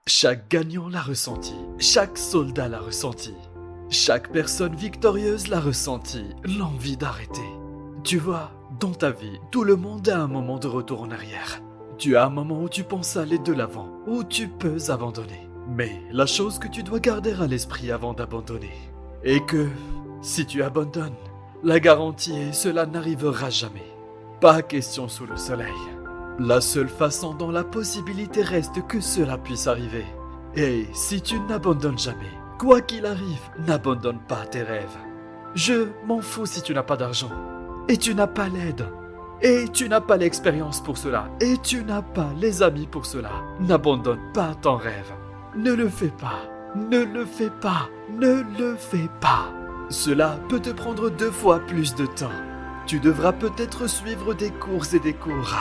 Chaque gagnant l'a ressenti, chaque soldat l'a ressenti, chaque personne victorieuse l'a ressenti, l'envie d'arrêter. Tu vois, dans ta vie, tout le monde a un moment de retour en arrière. Tu as un moment où tu penses aller de l'avant, où tu peux abandonner. Mais la chose que tu dois garder à l'esprit avant d'abandonner est que si tu abandonnes, la garantie est cela n'arrivera jamais. Pas question sous le soleil. La seule façon dont la possibilité reste que cela puisse arriver. Et si tu n'abandonnes jamais, quoi qu'il arrive, n'abandonne pas tes rêves. Je m'en fous si tu n'as pas d'argent. Et tu n'as pas l'aide. Et tu n'as pas l'expérience pour cela. Et tu n'as pas les amis pour cela. N'abandonne pas ton rêve. Ne le fais pas. Ne le fais pas. Ne le fais pas. Cela peut te prendre 2 fois plus de temps. Tu devras peut-être suivre des cours et des cours.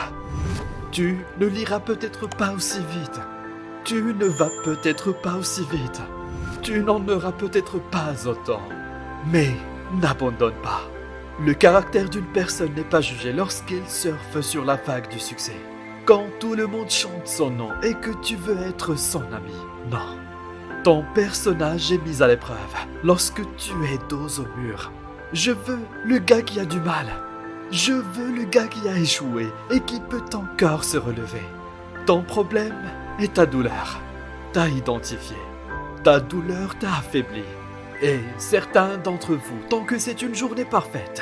Tu ne liras peut-être pas aussi vite. Tu ne vas peut-être pas aussi vite. Tu n'en auras peut-être pas autant. Mais n'abandonne pas. Le caractère d'une personne n'est pas jugé lorsqu'il surfe sur la vague du succès. Quand tout le monde chante son nom et que tu veux être son ami. Non. Ton personnage est mis à l'épreuve lorsque tu es dos au mur. Je veux le gars qui a du mal. Je veux le gars qui a échoué et qui peut encore se relever. Ton problème est ta douleur. T'as identifié. Ta douleur t'a affaibli. Et certains d'entre vous, tant que c'est une journée parfaite,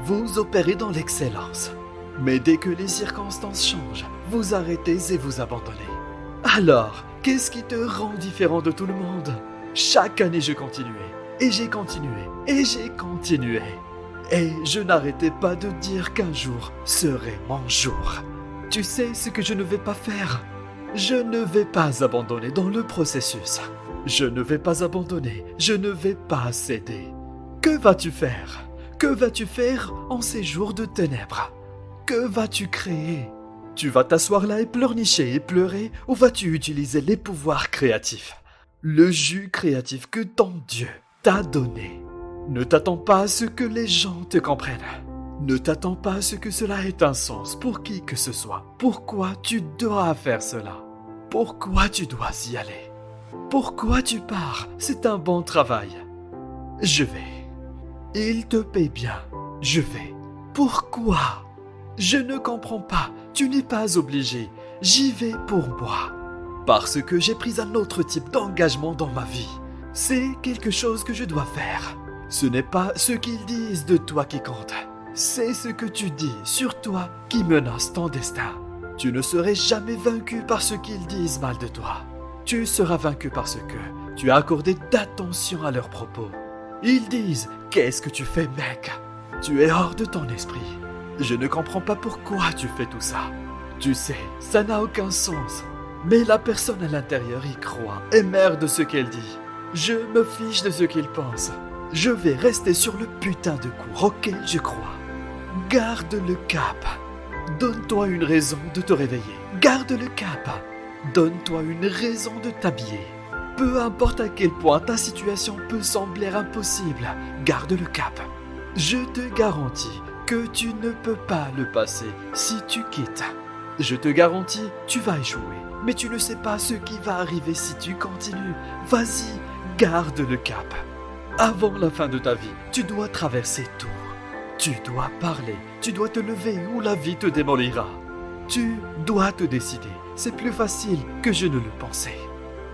vous opérez dans l'excellence. Mais dès que les circonstances changent, vous arrêtez et vous abandonnez. Alors, qu'est-ce qui te rend différent de tout le monde? Chaque année, je continuais. Et j'ai continué. Et j'ai continué. Et je n'arrêtais pas de dire qu'un jour serait mon jour. Tu sais ce que je ne vais pas faire? Je ne vais pas abandonner dans le processus. Je ne vais pas abandonner. Je ne vais pas céder. Que vas-tu faire? Que vas-tu faire en ces jours de ténèbres? Que vas-tu créer? Tu vas t'asseoir là et pleurnicher et pleurer ou vas-tu utiliser les pouvoirs créatifs? Le jus créatif que ton Dieu t'a donné. Ne t'attends pas à ce que les gens te comprennent. Ne t'attends pas à ce que cela ait un sens pour qui que ce soit. Pourquoi tu dois faire cela? Pourquoi tu dois y aller? Pourquoi tu pars? C'est un bon travail. Je vais. Il te paie bien. Je vais. Pourquoi? Je ne comprends pas. Tu n'es pas obligé. J'y vais pour moi. Parce que j'ai pris un autre type d'engagement dans ma vie. C'est quelque chose que je dois faire. Ce n'est pas ce qu'ils disent de toi qui compte. C'est ce que tu dis sur toi qui menace ton destin. Tu ne serais jamais vaincu par ce qu'ils disent mal de toi. Tu seras vaincu parce que tu as accordé d'attention à leurs propos. Ils disent « Qu'est-ce que tu fais, mec ?» Tu es hors de ton esprit. Je ne comprends pas pourquoi tu fais tout ça. Tu sais, ça n'a aucun sens. Mais la personne à l'intérieur y croit et merde de ce qu'elle dit. Je me fiche de ce qu'ils pensent. Je vais rester sur le putain de cours auquel je crois. Garde le cap. Donne-toi une raison de te réveiller. Garde le cap. Donne-toi une raison de t'habiller. Peu importe à quel point ta situation peut sembler impossible, garde le cap. Je te garantis que tu ne peux pas le passer si tu quittes. Je te garantis, tu vas échouer. Mais tu ne sais pas ce qui va arriver si tu continues. Vas-y, garde le cap. Avant la fin de ta vie, tu dois traverser tout. Tu dois parler, tu dois te lever ou la vie te démolira. Tu dois te décider. C'est plus facile que je ne le pensais.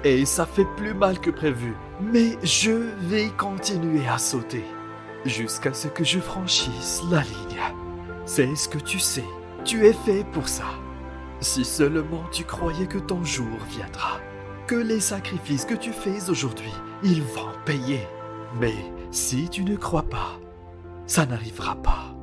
Et ça fait plus mal que prévu. Mais je vais continuer à sauter. Jusqu'à ce que je franchisse la ligne. C'est ce que tu sais. Tu es fait pour ça. Si seulement tu croyais que ton jour viendra. Que les sacrifices que tu fais aujourd'hui, ils vont payer. Mais si tu ne crois pas, ça n'arrivera pas.